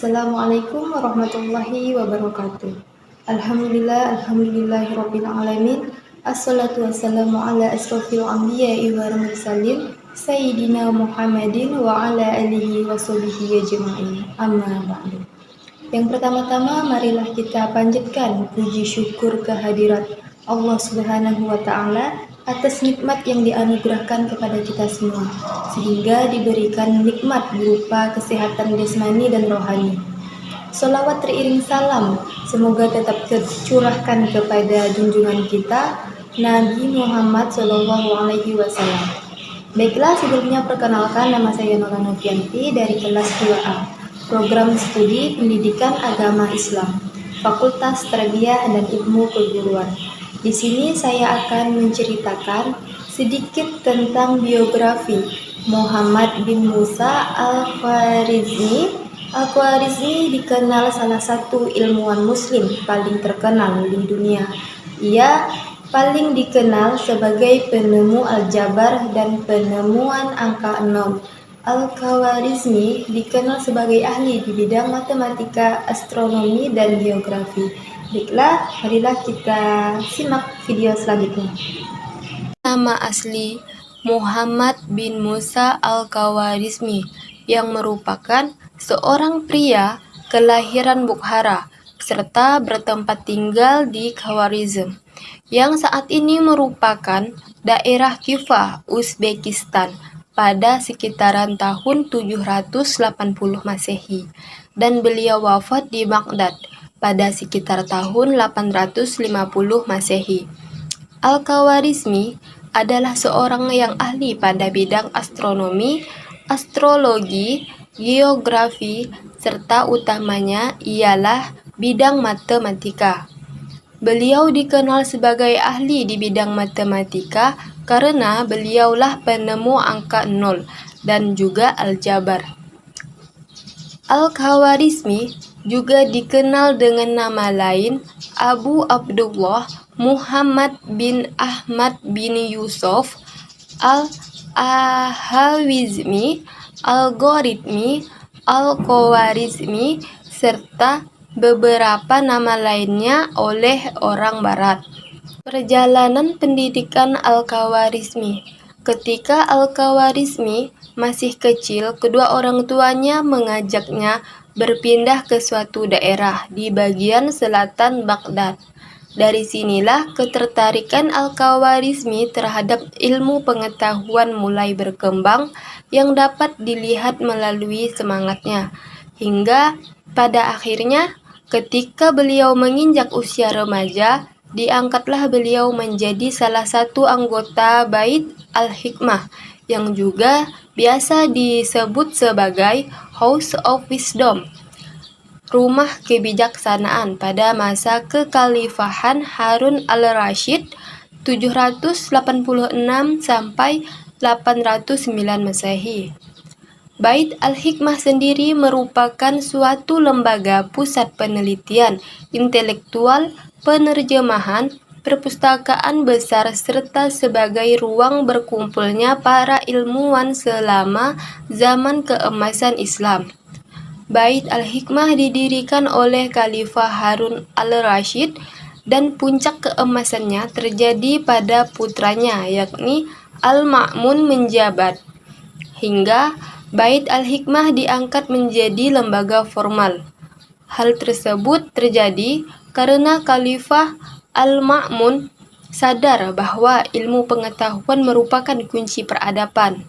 Assalamualaikum warahmatullahi wabarakatuh. Alhamdulillahirabbil alamin. Assalatu wassalamu ala asrofil anbiya'i wal mursalin Sayyidina Muhammadin wa ala alihi wa sahbihi ajma'in. Amma ba'du. Yang pertama-tama marilah kita panjatkan puji syukur kehadirat Allah Subhanahu wa taala atas nikmat yang dianugerahkan kepada kita semua, sehingga diberikan nikmat berupa kesehatan jasmani dan rohani. Sholawat teriring salam semoga tetap tercurahkan kepada junjungan kita Nabi Muhammad SAW. Baiklah, sebelumnya perkenalkan, nama saya Nora Novianti dari kelas 2A, program studi pendidikan agama Islam, Fakultas Tarbiyah dan Ilmu Keguruan. Di sini saya akan menceritakan sedikit tentang biografi Muhammad bin Musa al-Khwarizmi. Al-Khwarizmi dikenal salah satu ilmuwan muslim paling terkenal di dunia. Ia paling dikenal sebagai penemu aljabar dan penemuan angka 6. Al-Khwarizmi dikenal sebagai ahli di bidang matematika, astronomi, dan geografi. Baiklah, marilah kita simak video selanjutnya. Nama asli Muhammad bin Musa al-Khwarizmi, yang merupakan seorang pria kelahiran Bukhara serta bertempat tinggal di Khwarizm, yang saat ini merupakan daerah Kifah, Uzbekistan, pada sekitaran tahun 780 Masehi, dan beliau wafat di Baghdad pada sekitar tahun 850 Masehi. Al-Khwarizmi adalah seorang yang ahli pada bidang astronomi, astrologi, geografi, serta utamanya ialah bidang matematika. Beliau dikenal sebagai ahli di bidang matematika karena beliaulah penemu angka 0 dan juga aljabar. Al-Khwarizmi juga dikenal dengan nama lain Abu Abdullah Muhammad bin Ahmad bin Yusuf al-Ahawizmi, Algoritmi, Al-Khwarizmi, serta beberapa nama lainnya oleh orang Barat. Perjalanan pendidikan Al-Khwarizmi. Ketika Al-Khwarizmi masih kecil, kedua orang tuanya mengajaknya berpindah ke suatu daerah di bagian selatan Baghdad. Dari sinilah ketertarikan Al-Khwarizmi terhadap ilmu pengetahuan mulai berkembang, yang dapat dilihat melalui semangatnya. Hingga pada akhirnya, ketika beliau menginjak usia remaja, diangkatlah beliau menjadi salah satu anggota Bait Al-Hikmah, yang juga biasa disebut sebagai House of Wisdom, rumah kebijaksanaan, pada masa kekhalifahan Harun al-Rasyid 786 sampai 809 Masehi. Bait Al-Hikmah sendiri merupakan suatu lembaga pusat penelitian, intelektual, penerjemahan, perpustakaan besar, serta sebagai ruang berkumpulnya para ilmuwan selama zaman keemasan Islam. Bait Al-Hikmah didirikan oleh Khalifah Harun al-Rasyid dan puncak keemasannya terjadi pada putranya, yakni Al-Ma'mun menjabat, hingga Bait Al-Hikmah diangkat menjadi lembaga formal. Hal tersebut terjadi karena Khalifah Al-Ma'mun sadar bahwa ilmu pengetahuan merupakan kunci peradaban.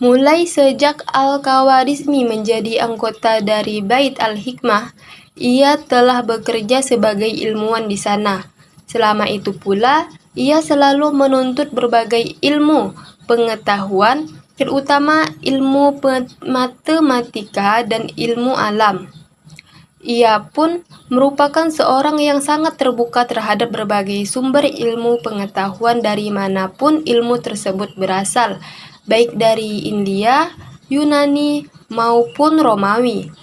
Mulai sejak Al-Khwarizmi menjadi anggota dari Bait Al-Hikmah, ia telah bekerja sebagai ilmuwan di sana. Selama itu pula, ia selalu menuntut berbagai ilmu pengetahuan, terutama ilmu matematika dan ilmu alam. Ia pun merupakan seorang yang sangat terbuka terhadap berbagai sumber ilmu pengetahuan dari manapun ilmu tersebut berasal, baik dari India, Yunani, maupun Romawi,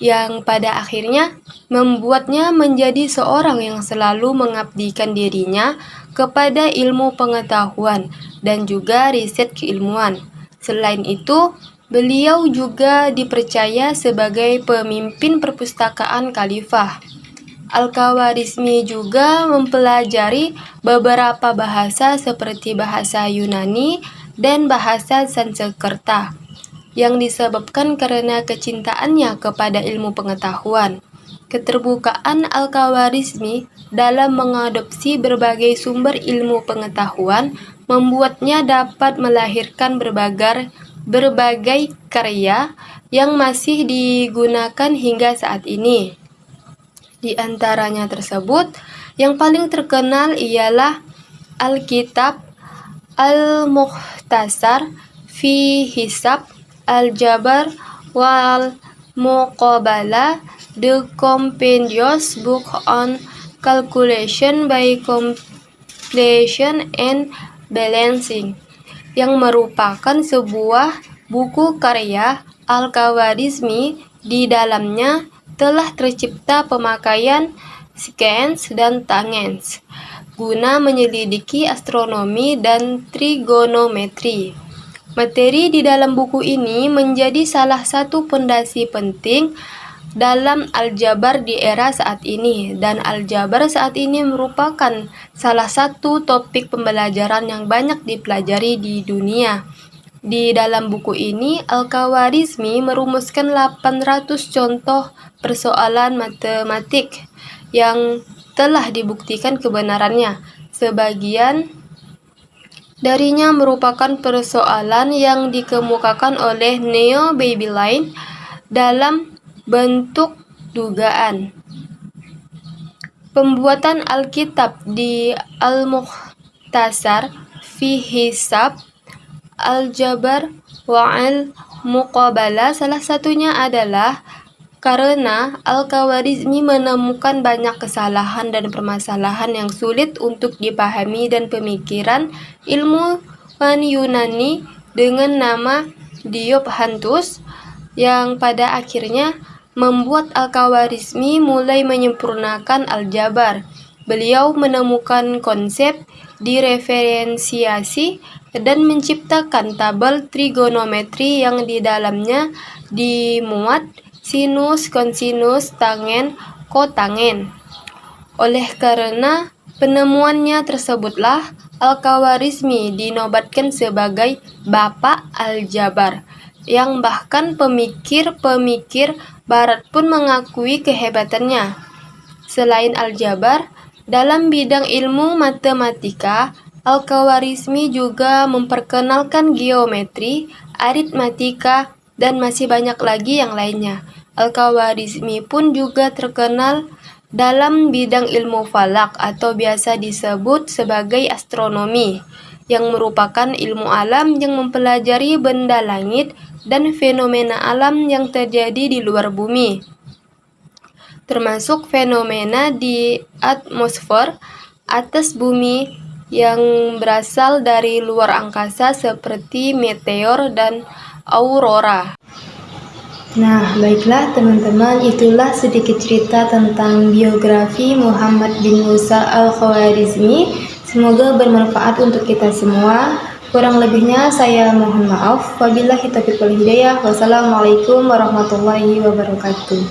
yang pada akhirnya membuatnya menjadi seorang yang selalu mengabdikan dirinya kepada ilmu pengetahuan dan juga riset keilmuan. Selain itu, Beliau juga dipercaya sebagai pemimpin perpustakaan khalifah. Al-Khawarizmi juga mempelajari beberapa bahasa seperti bahasa Yunani dan bahasa Sanskerta yang disebabkan karena kecintaannya kepada ilmu pengetahuan. Keterbukaan Al-Khawarizmi dalam mengadopsi berbagai sumber ilmu pengetahuan membuatnya dapat melahirkan berbagai karya yang masih digunakan hingga saat ini. Di antaranya tersebut, yang paling terkenal ialah Alkitab Al-Mukhtasar fi Hisab Al-Jabar wal Muqabalah, The Compendious Book on Calculation by Completion and Balancing, yang merupakan sebuah buku karya Al-Khawarizmi. Di dalamnya telah tercipta pemakaian sekans dan tangens guna menyelidiki astronomi dan trigonometri. Materi di dalam buku ini menjadi salah satu pondasi penting dalam aljabar di era saat ini, dan aljabar saat ini merupakan salah satu topik pembelajaran yang banyak dipelajari di dunia. Di dalam buku ini, Al-Khawarizmi merumuskan 800 contoh persoalan matematik yang telah dibuktikan kebenarannya. Sebagian darinya merupakan persoalan yang dikemukakan oleh Neo-Babylon dalam bentuk dugaan. Pembuatan Alkitab di Al-Mukhtasar fi Hisab Al-Jabar wa Al-Muqabalah salah satunya adalah karena Al-Khawarizmi menemukan banyak kesalahan dan permasalahan yang sulit untuk dipahami dan pemikiran ilmuwan Yunani dengan nama Diophantus yang pada akhirnya membuat Al-Khawarizmi mulai menyempurnakan aljabar. Beliau menemukan konsep diferensiasi dan menciptakan tabel trigonometri yang di dalamnya dimuat sinus, kosinus, tangen, kotangen. Oleh karena penemuannya tersebutlah Al-Khawarizmi dinobatkan sebagai Bapak Aljabar, yang bahkan pemikir-pemikir Barat pun mengakui kehebatannya. Selain aljabar, dalam bidang ilmu matematika, Al-Khawarizmi juga memperkenalkan geometri, aritmatika, dan masih banyak lagi yang lainnya. Al-Khawarizmi pun juga terkenal dalam bidang ilmu falak atau biasa disebut sebagai astronomi, yang merupakan ilmu alam yang mempelajari benda langit dan fenomena alam yang terjadi di luar bumi, termasuk fenomena di atmosfer atas bumi yang berasal dari luar angkasa seperti meteor dan aurora. Nah, baiklah teman-teman, itulah sedikit cerita tentang biografi Muhammad bin Musa Al-Khawarizmi. Semoga bermanfaat untuk kita semua. Kurang lebihnya saya mohon maaf. Wabillahi taufiq wal hidayah. Wassalamualaikum warahmatullahi wabarakatuh.